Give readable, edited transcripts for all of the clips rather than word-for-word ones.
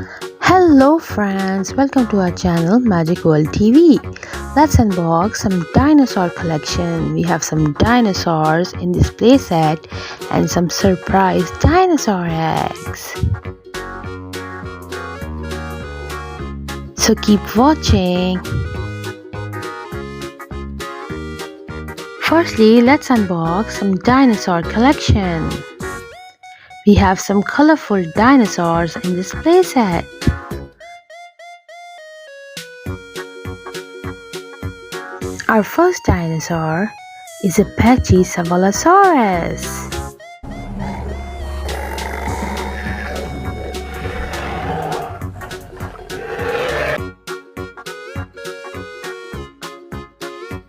Hello friends, welcome to our channel Magic World TV. Let's unbox some dinosaur collection. We have some dinosaurs in this playset and some surprise dinosaur eggs. So keep watching. Firstly, let's unbox some dinosaur collection. We have some colorful dinosaurs in this playset. Our first dinosaur is a Parasaurolophus.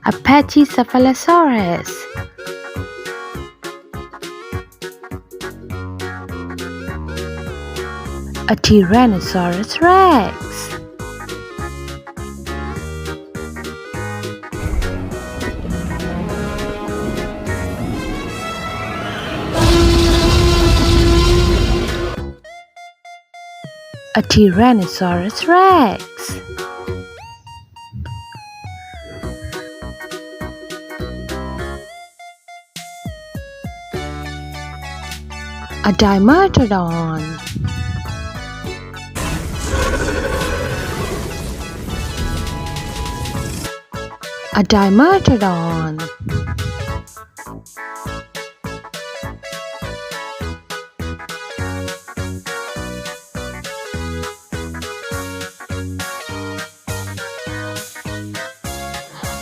A Parasaurolophus. A Tyrannosaurus-rex. A Tyrannosaurus-rex. A Dimetrodon. A Dimetrodon.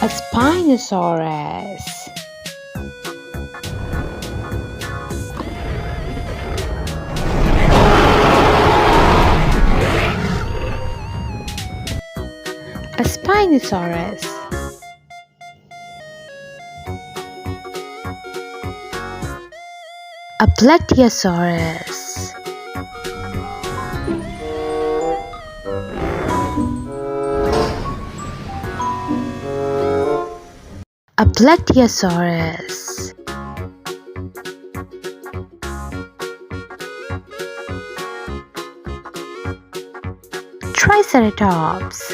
A Spinosaurus. A Spinosaurus. A Plateosaurus. A Plateosaurus. Triceratops.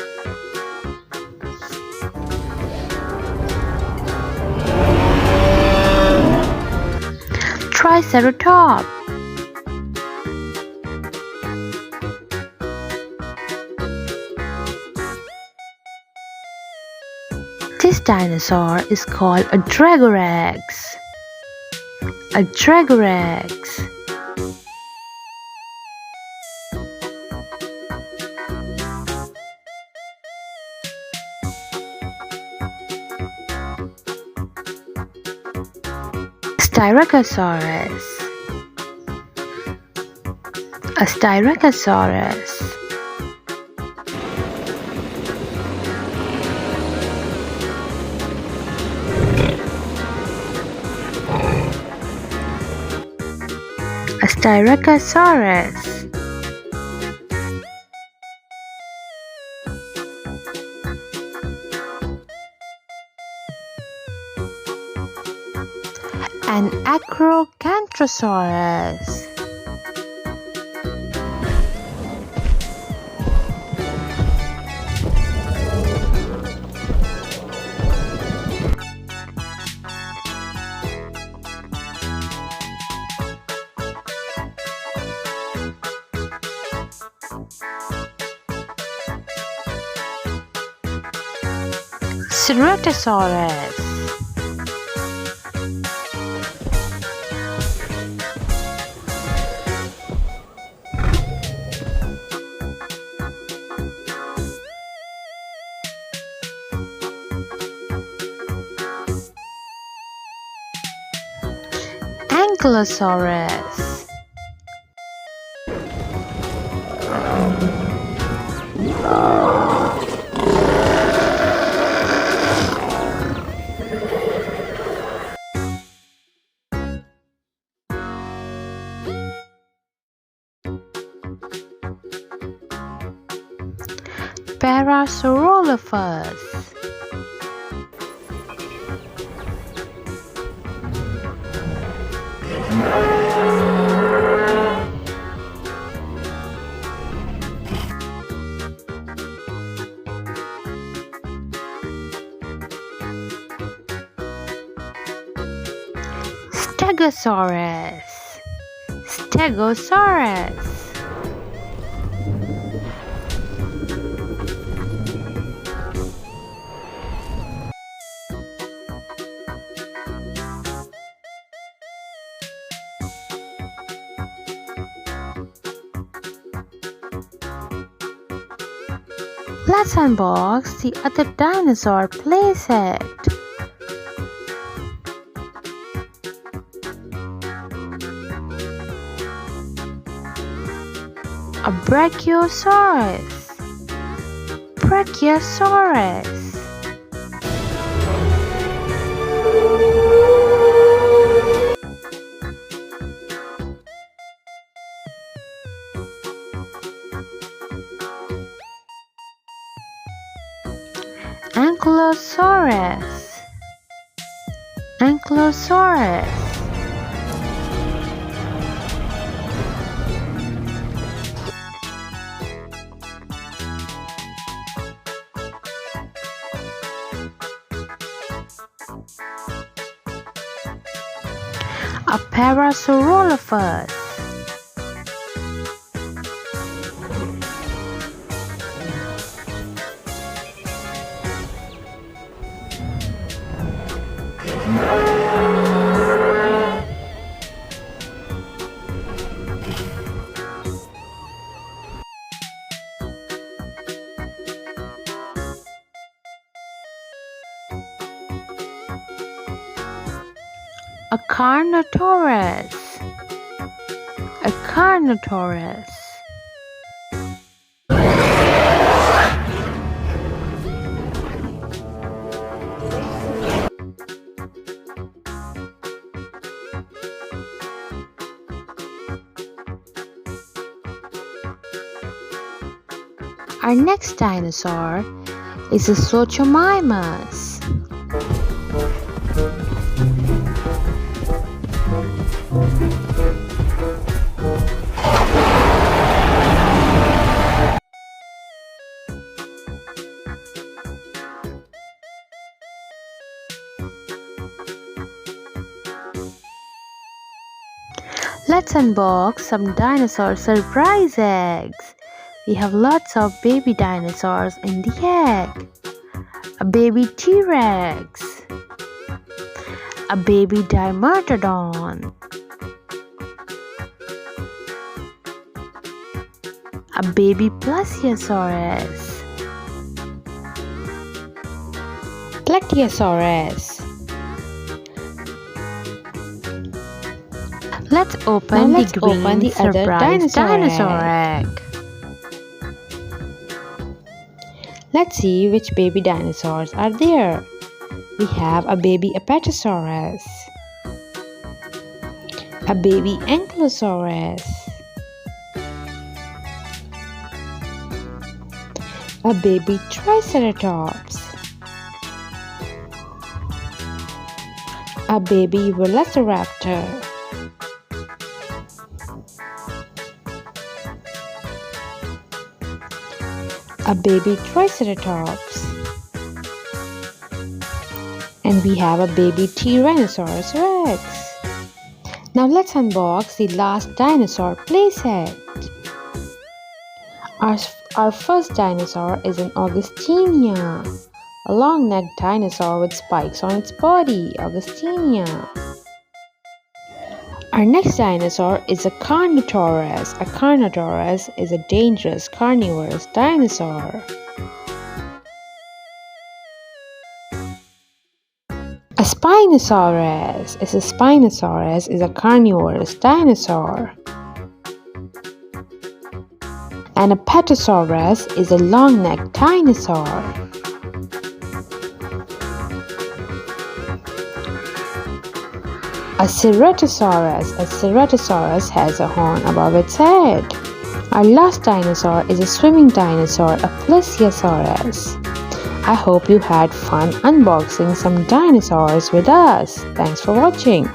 Triceratops. This dinosaur is called a Dragorex. A Dragorex. Styracosaurus. A Styracosaurus. A Styracosaurus. An Ankylosaurus. Triceratops. Ankylosaurus. Parasaurolophus. Stegosaurus. Stegosaurus. Let's unbox the other dinosaur playset. A Brachiosaurus. Brachiosaurus. Ankylosaurus. Ankylosaurus. A Parasaurolophus. A Carnotaurus. A Carnotaurus. Our next dinosaur is a Sochomimus. Let's unbox some dinosaur surprise eggs. We have lots of baby dinosaurs in the egg. A baby T-Rex. A baby Dimertodon. A baby Plesiosaurus. Plateosaurus. Let's open the green surprise dinosaur egg. Let's see which baby dinosaurs are there. We have a baby Apatosaurus, a baby Ankylosaurus, a baby Triceratops, a baby Velociraptor, a baby Triceratops, and we have a baby Tyrannosaurus-rex. Now let's unbox the last dinosaur playset. Our first dinosaur is an Augustania, a long-necked dinosaur with spikes on its body, Augustania. Our next dinosaur is a Carnotaurus. A Carnotaurus is a dangerous carnivorous dinosaur. A Spinosaurus is a carnivorous dinosaur. And a Petasaurus is a long-necked dinosaur. A Ceratosaurus has a horn above its head. Our last dinosaur is a swimming dinosaur, a Plesiosaurus. I hope you had fun unboxing some dinosaurs with us. Thanks for watching.